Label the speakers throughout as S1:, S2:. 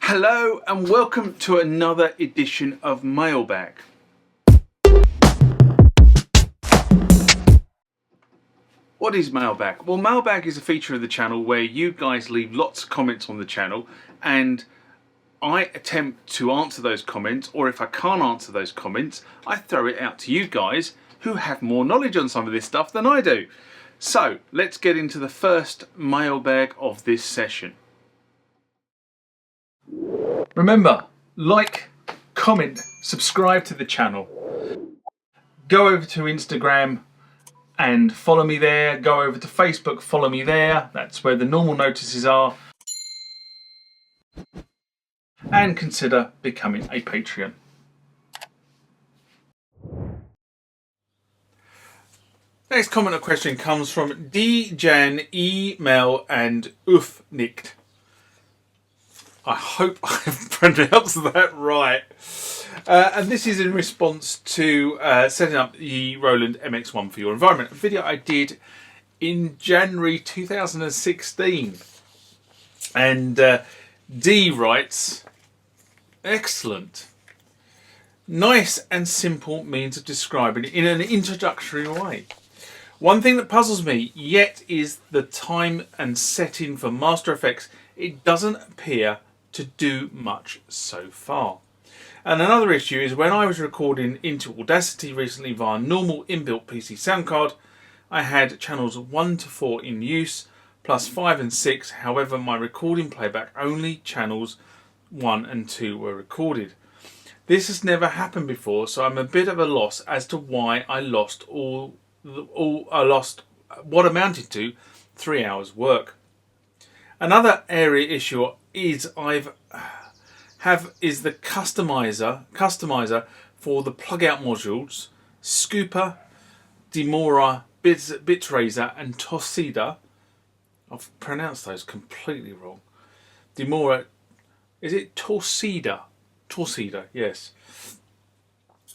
S1: Hello and welcome to another edition of Mailbag. What is Mailbag? Well, Mailbag is a feature of the channel where you guys leave lots of comments on the channel and I attempt to answer those comments, or if I can't answer those comments, I throw it out to you guys who have more knowledge on some of this stuff than I do. So let's get into the first mailbag of this session. Remember, like, comment, subscribe to the channel. Go over to Instagram and follow me there. Go over to Facebook, follow me there. That's where the normal notices are. And consider becoming a Patreon. Next comment or question comes from D-Jan, Email and Nicht. I hope I've pronounced that right. And this is in response to setting up the Roland MX1 for your environment, a video I did in January 2016. And D writes, excellent. Nice and simple means of describing it in an introductory way. One thing that puzzles me yet is the time and setting for Master Effects. It doesn't appear to do much so far. And another issue is when I was recording into Audacity recently via normal inbuilt PC sound card, I had channels 1 to 4 in use, plus 5 and 6. However, my recording playback only channels 1 and 2 were recorded. This has never happened before, so I'm a bit of a loss as to why I lost what amounted to 3 hours work. Another area issue is the customizer for the plug out modules, Scooper, Demora, Bitraiser and Tosida. I've pronounced those completely wrong. Demora, is it Tosida? Tosida, yes.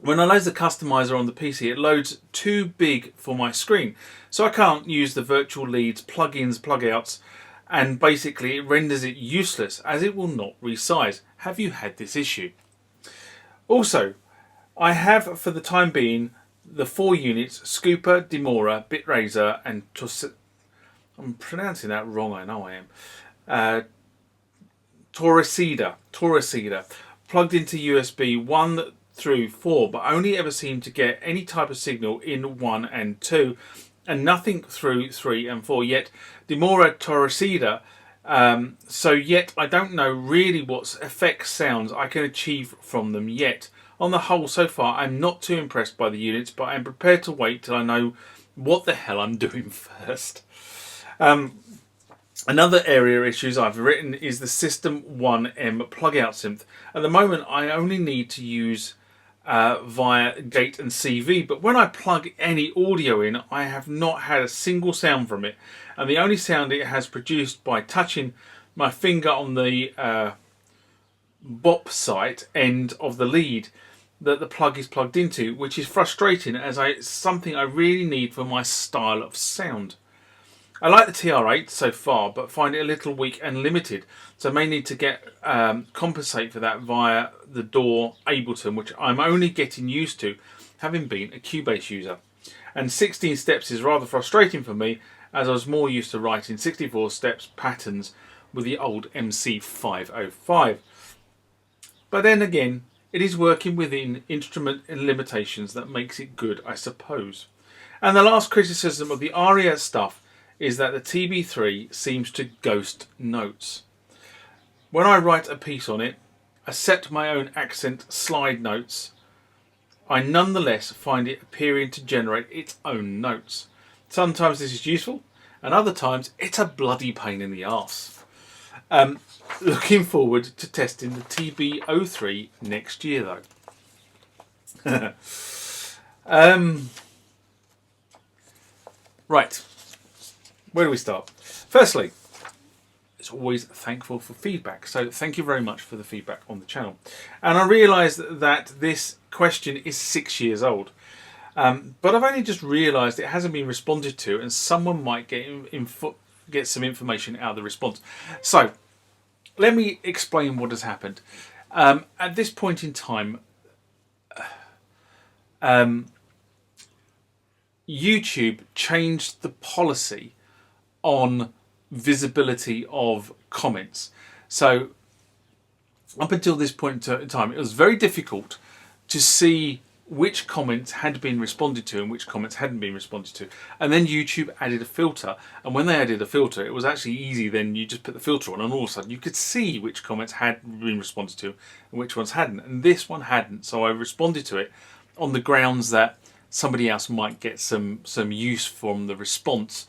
S1: When I load the customizer on the PC, it loads too big for my screen, so I can't use the virtual leads, plugins, plugouts, and basically it renders it useless as it will not resize. Have you had this issue? Also, I have for the time being the 4 units, Scooper, Demora, Bitraiser and I'm pronouncing that wrong, I know I am. Tosida, plugged into USB 1 through 4, but only ever seem to get any type of signal in 1 and 2, and nothing through 3 and 4 yet. Demora, Tosida, so yet I don't know really what effects sounds I can achieve from them yet. On the whole, so far I'm not too impressed by the units, but I'm prepared to wait till I know what the hell I'm doing first. Another area of issues I've written is the System 1M plug-out synth. At the moment I only need to use via gate and CV, but when I plug any audio in I have not had a single sound from it, and the only sound it has produced by touching my finger on the bop site end of the lead that the plug is plugged into, which is frustrating as it's something I really need for my style of sound. I like the TR8 so far, but find it a little weak and limited, so I may need to compensate for that via the DAW Ableton, which I'm only getting used to, having been a Cubase user. And 16 steps is rather frustrating for me, as I was more used to writing 64 steps patterns with the old MC505. But then again, it is working within instrument and limitations that makes it good, I suppose. And the last criticism of the AIRA stuff is that the TB3 seems to ghost notes. When I write a piece on it, I set my own accent slide notes, I nonetheless find it appearing to generate its own notes. Sometimes this is useful, and other times it's a bloody pain in the arse. Looking forward to testing the TB03 next year though. Right. Where do we start? Firstly, it's always thankful for feedback. So thank you very much for the feedback on the channel. And I realise that this question is 6 years old. But I've only just realised it hasn't been responded to, and someone might get some information out of the response. So let me explain what has happened. At this point in time, YouTube changed the policy on visibility of comments. So up until this point in time, it was very difficult to see which comments had been responded to and which comments hadn't been responded to. And then YouTube added a filter, and when they added a filter, it was actually easy. Then you just put the filter on and all of a sudden you could see which comments had been responded to and which ones hadn't, and this one hadn't. So I responded to it on the grounds that somebody else might get some use from the response.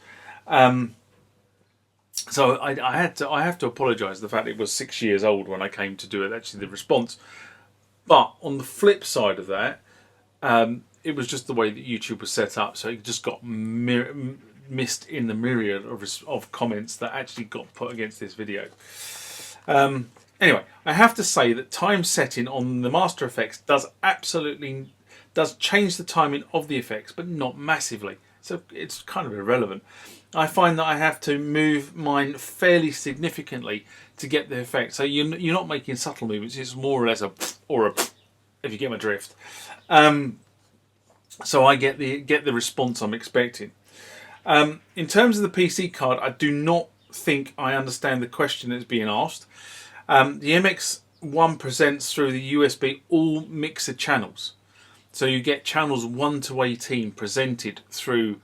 S1: So I have to apologise. The fact it was 6 years old when I came to do it, actually the response. But on the flip side of that, it was just the way that YouTube was set up, so it just got missed in the myriad of comments that actually got put against this video. Anyway, I have to say that time setting on the master effects does change the timing of the effects, but not massively. So it's kind of irrelevant. I find that I have to move mine fairly significantly to get the effect. So you're not making subtle movements. It's more or less a if you get my drift. So I get the response I'm expecting. In terms of the PC card, I do not think I understand the question that's being asked. The MX1 presents through the USB all mixer channels. So you get channels 1 to 18 presented through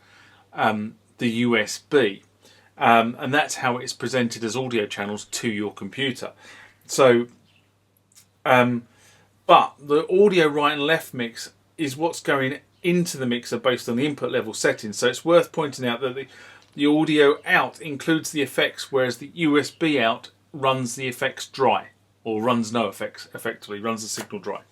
S1: the USB. And that's how it's presented as audio channels to your computer. So, but the audio right and left mix is what's going into the mixer based on the input level settings. So it's worth pointing out that the audio out includes the effects, whereas the USB out runs the effects dry, or runs no effects, effectively runs the signal dry.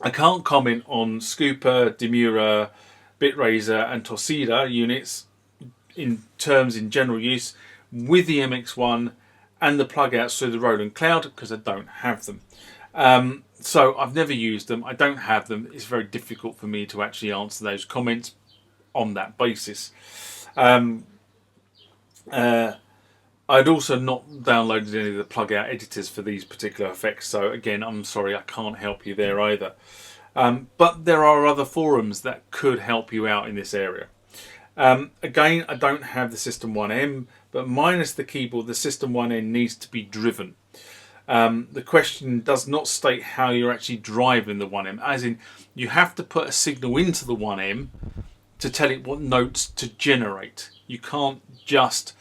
S1: I can't comment on Scooper, Demura, BitRaiser and Toseda units in general use with the MX1 and the plug outs through the Roland Cloud, because I don't have them. So I've never used them. I don't have them. It's very difficult for me to actually answer those comments on that basis. I'd also not downloaded any of the plug out editors for these particular effects. So again, I'm sorry, I can't help you there either. But there are other forums that could help you out in this area. Again, I don't have the System 1M, but minus the keyboard, the System 1M needs to be driven. The question does not state how you're actually driving the 1M, as in you have to put a signal into the 1M to tell it what notes to generate. You can't just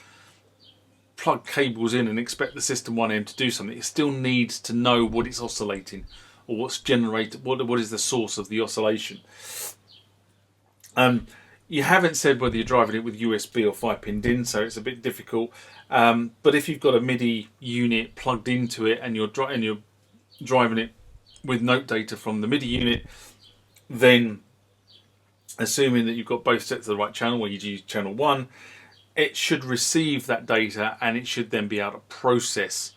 S1: plug cables in and expect the System 1M to do something. It still needs to know what it's oscillating, or what's generated, what is the source of the oscillation. You haven't said whether you're driving it with USB or 5-pin DIN, so it's a bit difficult. But if you've got a MIDI unit plugged into it and you're driving it with note data from the MIDI unit, then assuming that you've got both sets of the right channel, where you use channel 1, it should receive that data and it should then be able to process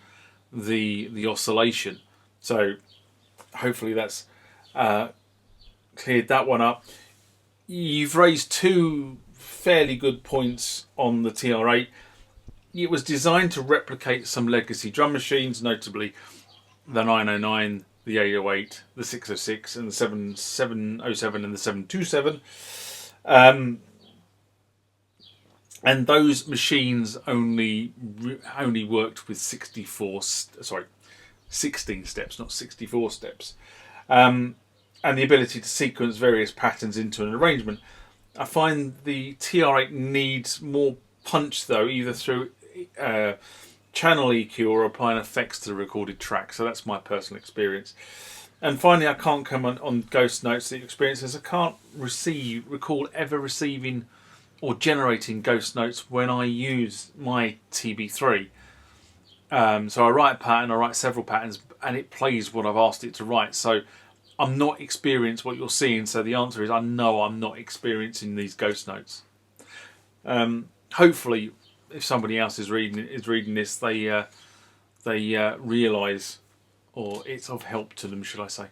S1: the oscillation. So hopefully that's cleared that one up. You've raised two fairly good points on the TR8. It was designed to replicate some legacy drum machines, notably the 909, the 808, the 606 and the 707 and the 727. And those machines only worked with 16 steps, not 64 steps. And the ability to sequence various patterns into an arrangement. I find the TR8 needs more punch though, either through channel EQ or applying effects to the recorded track. So that's my personal experience. And finally, I can't comment on ghost notes that you experience, as I can't recall ever receiving or generating ghost notes when I use my TB3. So I write a pattern, I write several patterns, and it plays what I've asked it to write. So I'm not experiencing what you're seeing. So the answer is I know I'm not experiencing these ghost notes. Hopefully, if somebody else is reading this, they realise, or it's of help to them, should I say.